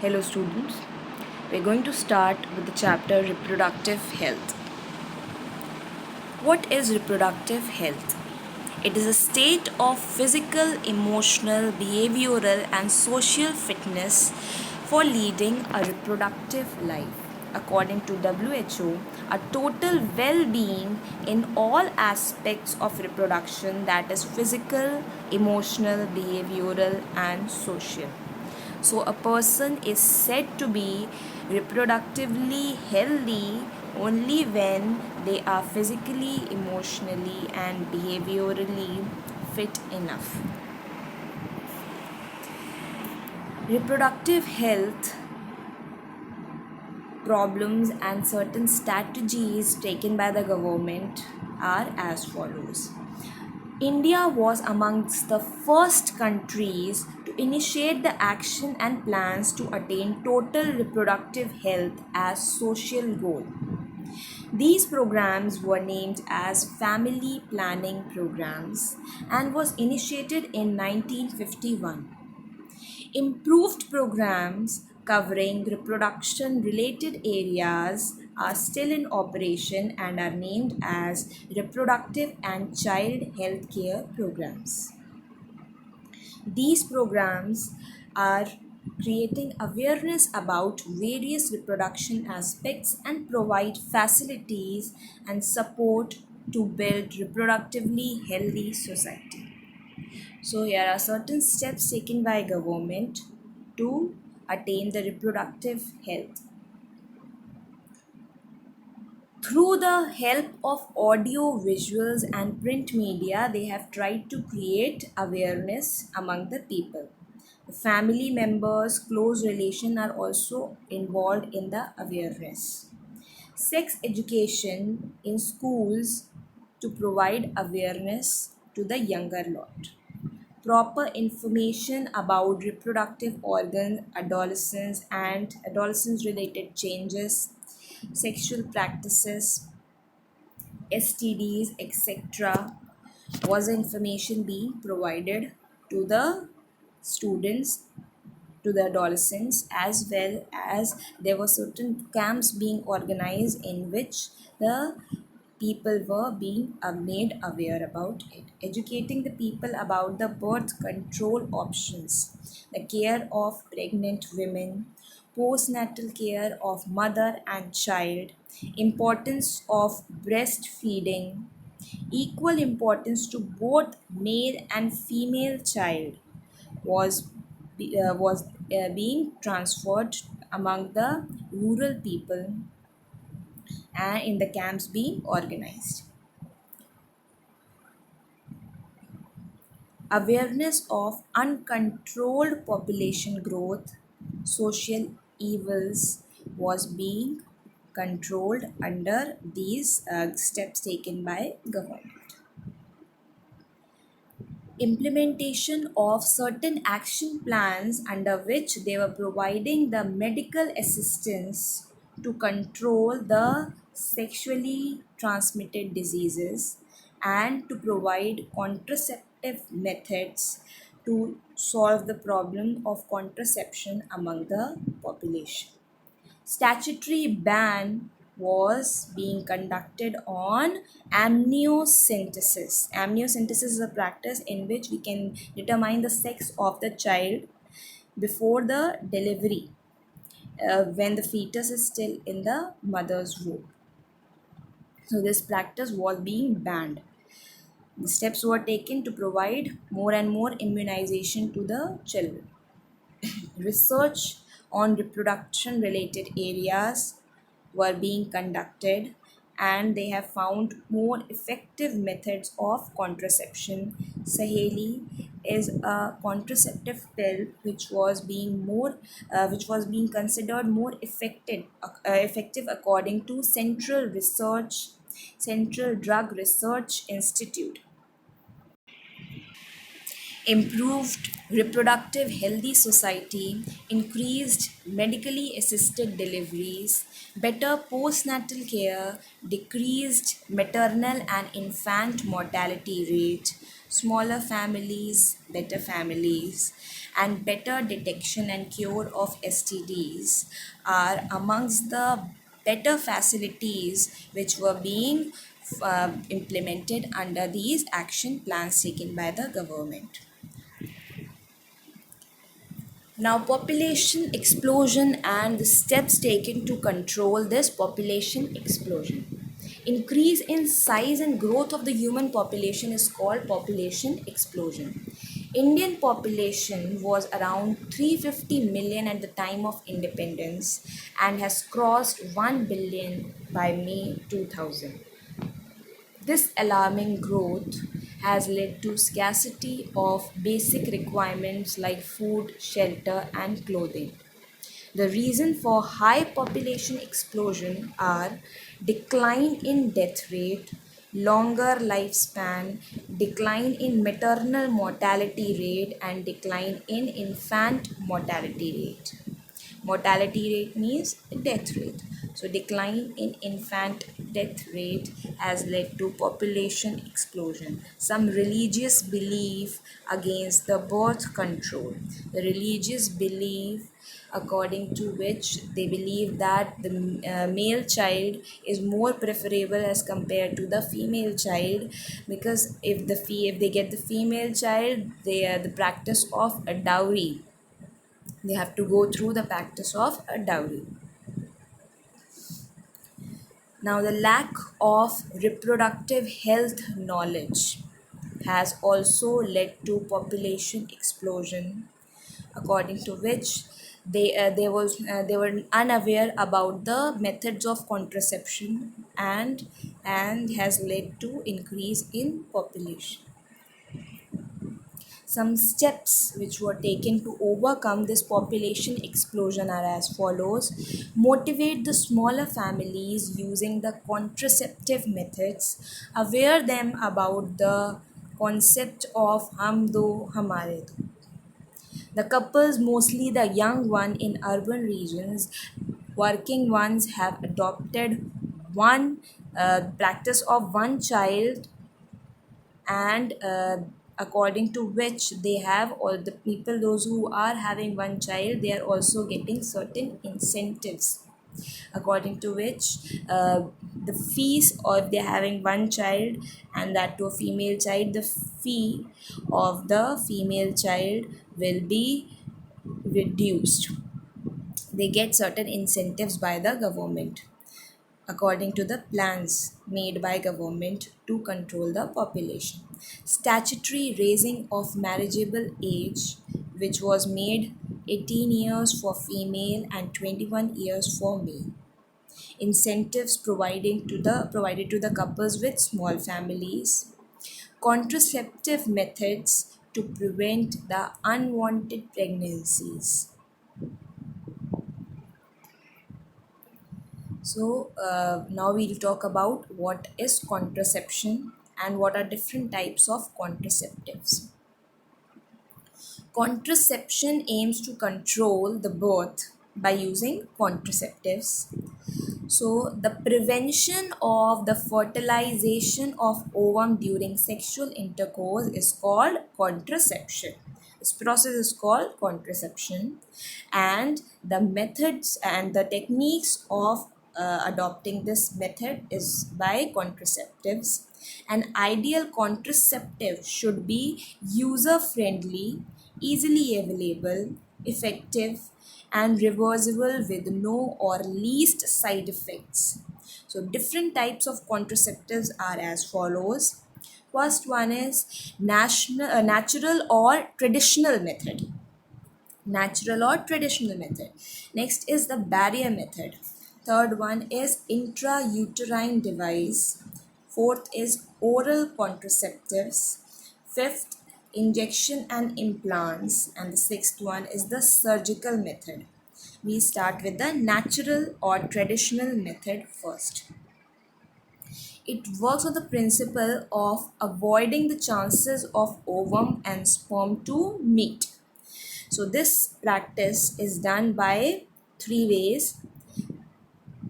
Hello, students. We're going to start with the chapter Reproductive Health. What is reproductive health? It is a state of physical, emotional, behavioral, and social fitness for leading a reproductive life. According to WHO, a total well being in all aspects of reproduction, that is physical, emotional, behavioral, and social. So, a person is said to be reproductively healthy only when they are physically, emotionally, and behaviorally fit enough. Reproductive health problems and certain strategies taken by the government are as follows. India was amongst the first countries to initiate the action and plans to attain total reproductive health as social goal. These programs were named as family planning programs and was initiated in 1951. Improved programs covering reproduction related areas are still in operation and are named as reproductive and child health care programs. These programs are creating awareness about various reproduction aspects and provide facilities and support to build reproductively healthy society. So here are certain steps taken by government to attain the reproductive health. Through the help of audio, visuals, and print media, they have tried to create awareness among the people. The family members, close relation are also involved in the awareness. Sex education in schools to provide awareness to the younger lot. Proper information about reproductive organs, adolescence and adolescence related changes, sexual practices, STDs, etc. was the information being provided to the students, to the adolescents, as well as there were certain camps being organized in which the people were being made aware about it, educating the people about the birth control options, the care of pregnant women, postnatal care of mother and child, importance of breastfeeding, equal importance to both male and female child was being transferred among the rural people and in the camps being organized. Awareness of uncontrolled population growth, social evils was being controlled under these steps taken by government. Implementation of certain action plans under which they were providing the medical assistance to control the sexually transmitted diseases and to provide contraceptive methods to solve the problem of contraception among the population. Statutory ban was being conducted on amniocentesis. Amniocentesis is a practice in which we can determine the sex of the child before the delivery, when the fetus is still in the mother's womb. So, this practice was being banned. The steps were taken to provide more and more immunization to the children. Research on reproduction related areas were being conducted and they have found more effective methods of contraception. Saheli is a contraceptive pill which was being considered more effective according to Central Drug Research Institute. Improved reproductive healthy society, increased medically assisted deliveries, better postnatal care, decreased maternal and infant mortality rate, smaller families, better families, and better detection and cure of STDs are amongst the better facilities which were being implemented under these action plans taken by the government. Now, population explosion and the steps taken to control this population explosion. Increase in size and growth of the human population is called population explosion. Indian population was around 350 million at the time of independence and has crossed 1 billion by May 2000. This alarming growth has led to scarcity of basic requirements like food, shelter, and clothing. The reason for high population explosion are decline in death rate, longer lifespan, decline in maternal mortality rate, and decline in infant mortality rate. Mortality rate means death rate. So, decline in infant death rate has led to population explosion. Some religious belief against the birth control. The religious belief according to which they believe that the male child is more preferable as compared to the female child, because if they get the female child, they are the practice of a dowry. They have to go through the practice of a dowry. Now, the lack of reproductive health knowledge has also led to population explosion, according to which they were unaware about the methods of contraception, and has led to increase in population. Some steps which were taken to overcome this population explosion are as follows: motivate the smaller families using the contraceptive methods, aware them about the concept of hum do hamare do. The couples, mostly the young one in urban regions, working ones, have adopted one practice of one child, and according to which they have all the people, those who are having one child, they are also getting certain incentives, according to which the fees, or if they're having one child and that to a female child, the fee of the female child will be reduced. They get certain incentives by the government according to the plans made by government to control the population. Statutory raising of marriageable age, which was made 18 years for female and 21 years for male. Incentives provided to the couples with small families. Contraceptive methods to prevent the unwanted pregnancies. So, now we'll talk about what is contraception and what are different types of contraceptives. Contraception aims to control the birth by using contraceptives. So, the prevention of the fertilization of ovum during sexual intercourse is called contraception. This process is called contraception, and the methods and the techniques of adopting this method is by contraceptives. An ideal contraceptive should be user friendly, easily available, effective, and reversible with no or least side effects. So, different types of contraceptives are as follows. First one is natural or traditional method. Natural or traditional method. Next is the barrier method. Third one is intrauterine device. Fourth is oral contraceptives. Fifth, injection and implants. And the sixth one is the surgical method. We start with the natural or traditional method first. It works on the principle of avoiding the chances of ovum and sperm to meet. So, this practice is done by three ways: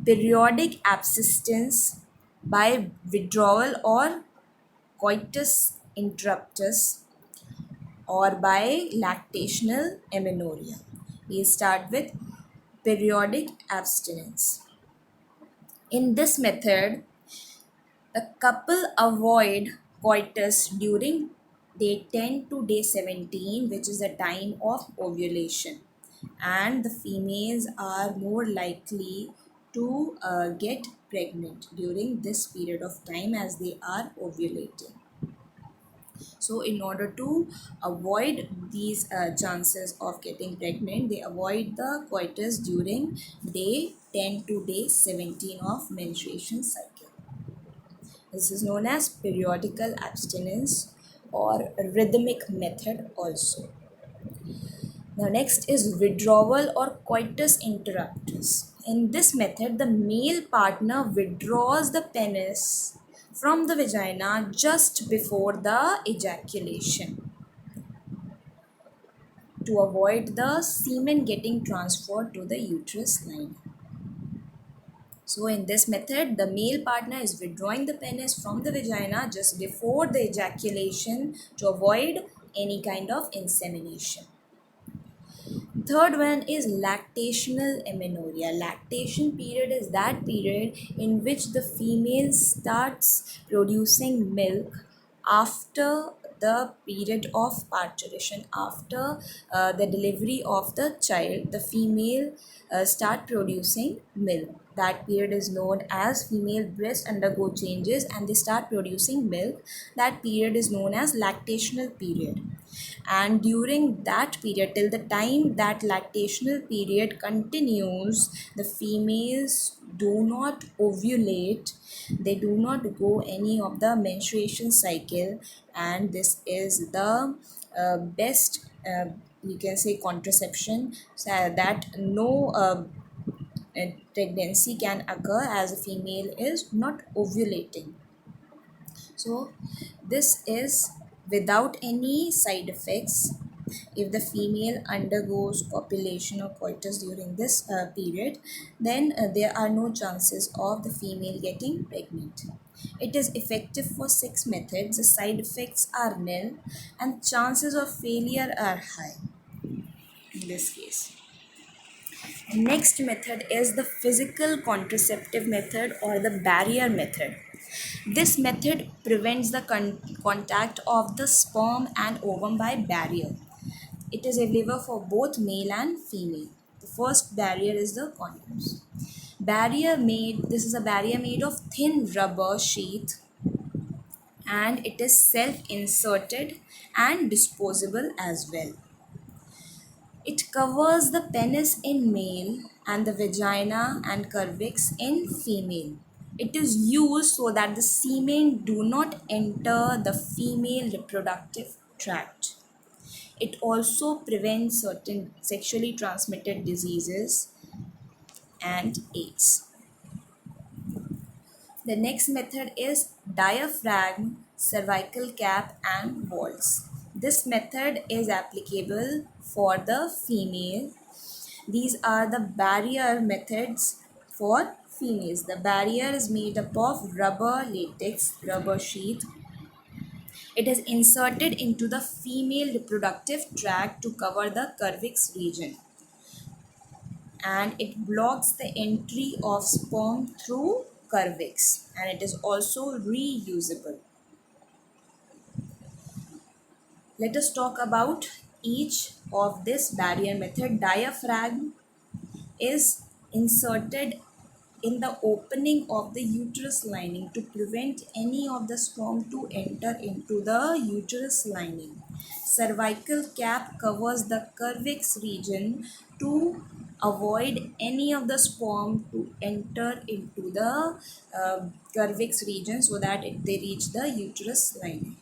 periodic abstinence, by withdrawal or coitus interruptus or by lactational amenorrhea. We start with periodic abstinence. In this method, the couple avoid coitus during day 10 to day 17, which is the time of ovulation, and the females are more likely to get pregnant during this period of time as they are ovulating. So in order to avoid these chances of getting pregnant, they avoid the coitus during day 10 to day 17 of menstruation cycle. This is known as periodical abstinence or rhythmic method also. Now next is withdrawal or coitus interruptus. In this method, the male partner withdraws the penis from the vagina just before the ejaculation to avoid the semen getting transferred to the uterus line. So in this method, the male partner is withdrawing the penis from the vagina just before the ejaculation to avoid any kind of insemination. Third one is lactational amenorrhea. Lactation period is that period in which the female starts producing milk after the period of parturition, after the delivery of the child. The female start producing milk. That period is known as female breast undergo changes and they start producing milk. That period is known as lactational period, and during that period, till the time that lactational period continues, the females do not ovulate, they do not go any of the menstruation cycle, and this is the best you can say contraception, so that no pregnancy can occur as a female is not ovulating. So this is without any side effects. If the female undergoes copulation or coitus during this period, then there are no chances of the female getting pregnant. It is effective for 6 methods. The side effects are nil and chances of failure are high in this case. Next method is the physical contraceptive method or the barrier method. This method prevents the contact of the sperm and ovum by barrier. It is available for both male and female. The first barrier is the condoms. This is a barrier made of thin rubber sheath and it is self-inserted and disposable as well. It covers the penis in male and the vagina and cervix in female. It is used so that the semen do not enter the female reproductive tract. It also prevents certain sexually transmitted diseases and AIDS. The next method is diaphragm, cervical cap and vaults. This method is applicable for the female. These are the barrier methods for females. The barrier is made up of rubber latex, rubber sheath. It is inserted into the female reproductive tract to cover the cervix region, and it blocks the entry of sperm through cervix, and it is also reusable. Let us talk about each of this barrier method. Diaphragm is inserted in the opening of the uterus lining to prevent any of the sperm to enter into the uterus lining. Cervical cap covers the cervix region to avoid any of the sperm to enter into the cervix region so that they reach the uterus lining.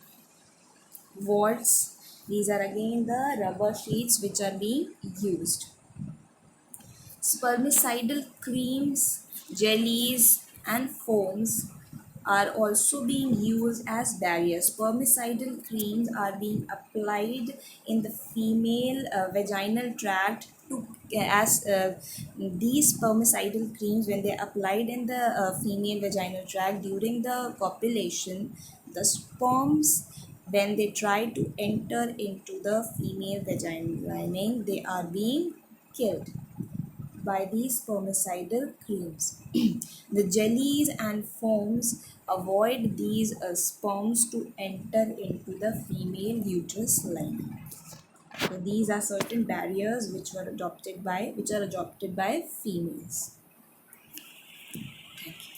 Vaults, these are again the rubber sheets which are being used. Spermicidal creams, jellies, and foams are also being used as barriers. Spermicidal creams are being applied in the female vaginal tract to as these spermicidal creams, when they are applied in the female vaginal tract during the copulation, the sperms when they try to enter into the female vagina lining, they are being killed by these spermicidal creams. The jellies and foams avoid these sperms to enter into the female uterus lining. So these are certain barriers which are adopted by females. Thank you.